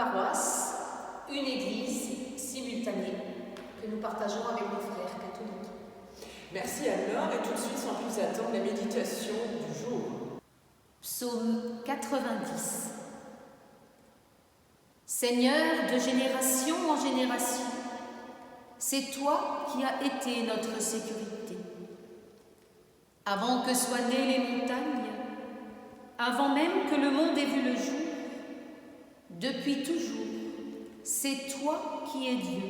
paroisse, une église simultanée que nous partageons avec nos frères catholiques. Merci Anne-Laure, et tout de suite, sans plus attendre, la méditation du jour. Psaume 90. Seigneur, de génération en génération, c'est toi qui as été notre sécurité. Avant que soient nées les montagnes, avant même que le monde ait vu le jour, depuis toujours, c'est toi qui es Dieu,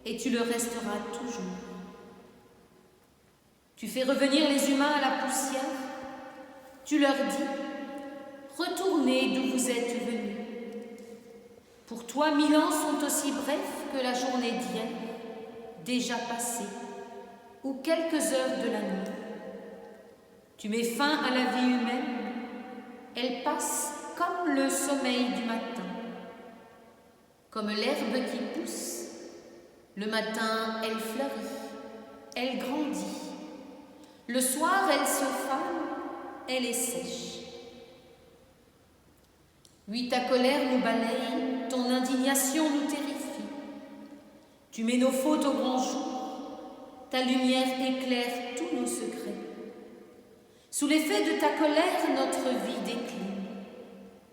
et tu le resteras toujours. Tu fais revenir les humains à la poussière, tu leur dis, retournez d'où vous êtes venus. Pour toi, 1000 ans sont aussi brefs que la journée d'hier, déjà passée, ou quelques heures de la nuit. Tu mets fin à la vie humaine, elle passe comme le sommeil du matin. Comme l'herbe qui pousse, le matin elle fleurit, elle grandit. Le soir elle se fane, elle est sèche. Oui, ta colère nous balaye, ton indignation nous terrifie. Tu mets nos fautes au grand jour, ta lumière éclaire tous nos secrets. Sous l'effet de ta colère, notre vie décline.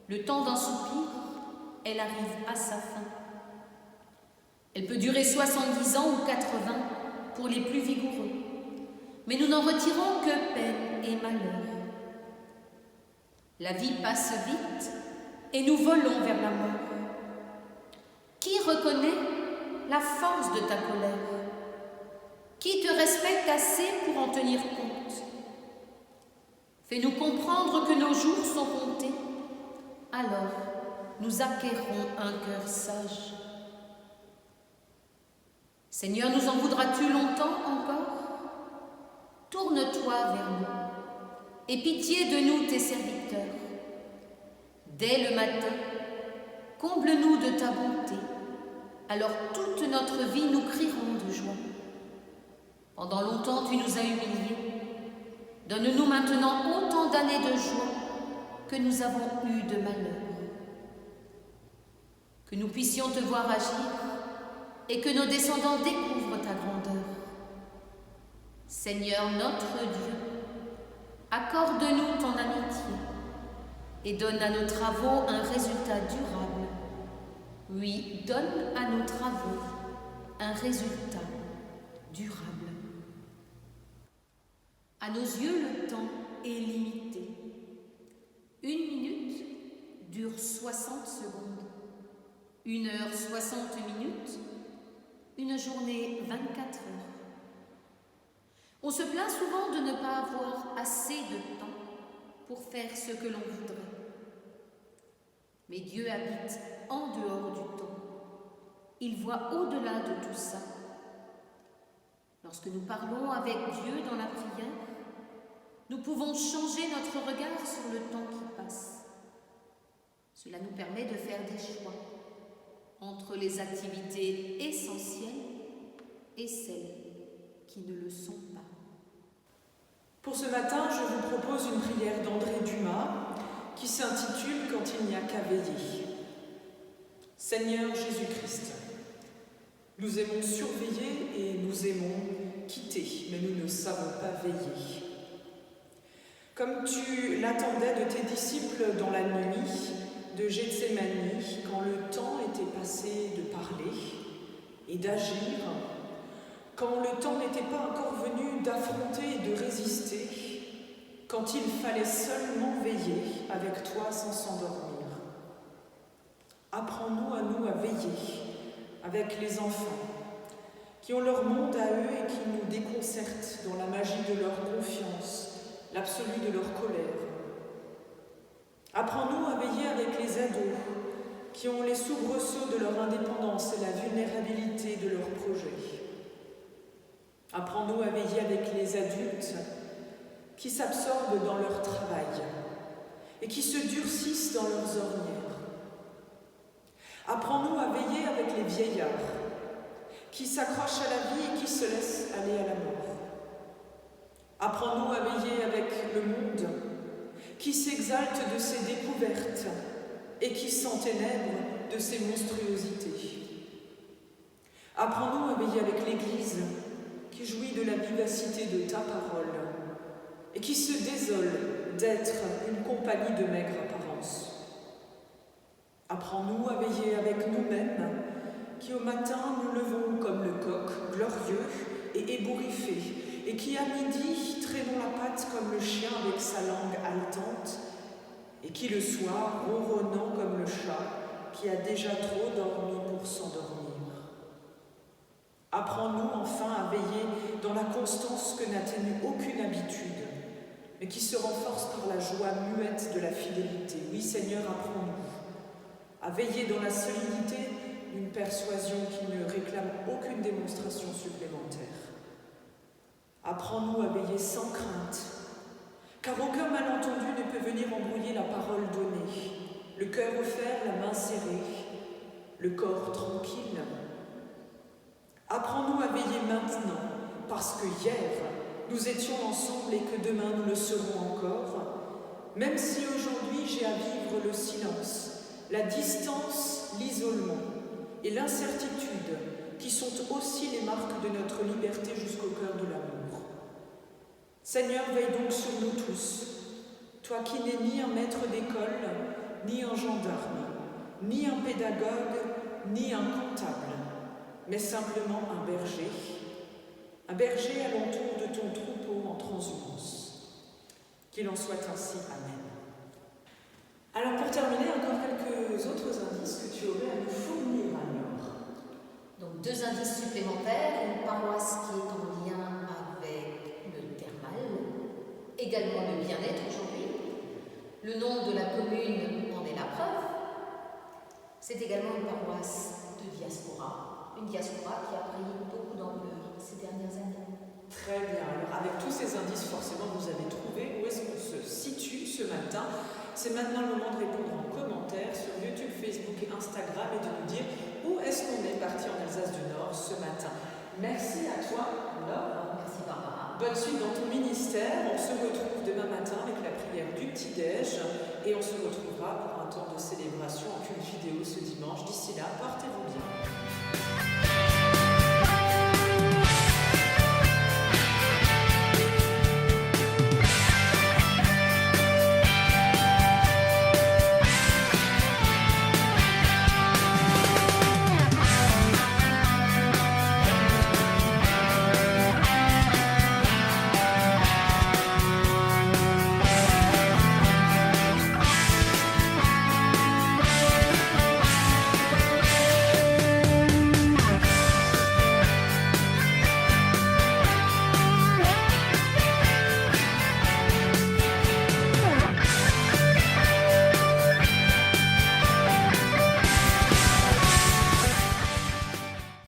Le temps d'un soupir, elle arrive à sa fin. Elle peut durer 70 ans ou 80 pour les plus vigoureux, mais nous n'en retirons que peine et malheur. La vie passe vite et nous volons vers la mort. Qui reconnaît la force de ta colère? Qui te respecte assez pour en tenir compte? Fais-nous comprendre que nos jours sont comptés, alors nous acquérons un cœur sage. Seigneur, nous en voudras-tu longtemps encore? Tourne-toi vers nous, aie pitié de nous, tes serviteurs. Dès le matin, comble-nous de ta bonté, alors toute notre vie nous crierons de joie. Pendant longtemps, tu nous as humiliés. Donne-nous maintenant autant d'années de joie que nous avons eu de malheur. Que nous puissions te voir agir et que nos descendants découvrent ta grandeur. Seigneur notre Dieu, accorde-nous ton amitié et donne à nos travaux un résultat durable. Oui, donne à nos travaux un résultat durable. À nos yeux, le temps est limité. 1 minute dure 60 secondes. 1 heure 60 minutes, une journée 24 heures. On se plaint souvent de ne pas avoir assez de temps pour faire ce que l'on voudrait. Mais Dieu habite en dehors du temps. Il voit au-delà de tout ça. Lorsque nous parlons avec Dieu dans la prière, nous pouvons changer notre regard sur le temps qui passe. Cela nous permet de faire des choix entre les activités essentielles et celles qui ne le sont pas. Pour ce matin, je vous propose une prière d'André Dumas qui s'intitule « Quand il n'y a qu'à veiller ». Seigneur Jésus-Christ, nous aimons surveiller et nous aimons quitter, mais nous ne savons pas veiller. Comme tu l'attendais de tes disciples dans la nuit de Gethsémani, quand le temps était passé de parler et d'agir, quand le temps n'était pas encore venu d'affronter et de résister, quand il fallait seulement veiller avec toi sans s'endormir. Apprends-nous à veiller avec les enfants qui ont leur monde à eux et qui nous déconcertent dans la magie de leur confiance, l'absolu de leur colère. Apprends-nous à veiller avec les ados qui ont les soubresauts de leur indépendance et la vulnérabilité de leurs projets. Apprends-nous à veiller avec les adultes qui s'absorbent dans leur travail et qui se durcissent dans leurs ornières. Apprends-nous à veiller avec les vieillards qui s'accrochent à la vie et qui se laissent aller à la mort. Apprends-nous à veiller avec le monde qui s'exalte de ses découvertes et qui s'enténèbre de ces monstruosités. Apprends-nous à veiller avec l'Église qui jouit de la vivacité de ta parole et qui se désole d'être une compagnie de maigre apparence. Apprends-nous à veiller avec nous-mêmes qui au matin nous levons comme le coq, glorieux et ébouriffé, et qui à midi traînons la patte comme le chien avec sa langue haletante, et qui le soir, ronronnant comme le chat qui a déjà trop dormi pour s'endormir. Apprends-nous enfin à veiller dans la constance que n'atténue aucune habitude, mais qui se renforce par la joie muette de la fidélité. Oui, Seigneur, apprends-nous à veiller dans la solidité d'une persuasion qui ne réclame aucune démonstration supplémentaire. Apprends-nous à veiller sans crainte, car aucun malentendu ne peut venir embrouiller la parole donnée, le cœur offert, la main serrée, le corps tranquille. Apprends-nous à veiller maintenant, parce que hier, nous étions ensemble et que demain nous le serons encore, même si aujourd'hui j'ai à vivre le silence, la distance, l'isolement et l'incertitude qui sont aussi les marques de notre liberté jusqu'au cœur de l'amour. Seigneur, veille donc sur nous tous, toi qui n'es ni un maître d'école, ni un gendarme, ni un pédagogue, ni un comptable, mais simplement un berger à l'entour de ton troupeau en transhumance. Qu'il en soit ainsi. Amen. Alors pour terminer, encore quelques autres indices que tu aurais à nous fournir, alors. Donc 2 indices supplémentaires, une paroisse qui est en lien avec le thermal, également le bien-être aujourd'hui. Le nom de la commune en est la preuve. C'est également une paroisse de diaspora, une diaspora qui a pris beaucoup d'ampleur ces dernières années. Très bien. Alors avec tous ces indices, forcément, vous avez trouvé où est-ce qu'on se situe ce matin. C'est maintenant le moment de répondre en commentaire sur YouTube, Facebook et Instagram et de nous dire où est-ce qu'on est parti en Alsace du Nord ce matin. Merci à toi, Laure. Merci Barbara. Bonne suite dans ton ministère. On se retrouve demain matin avec la prière du petit-déj et on se retrouvera pour un temps de célébration en culte vidéo ce dimanche. D'ici là, portez-vous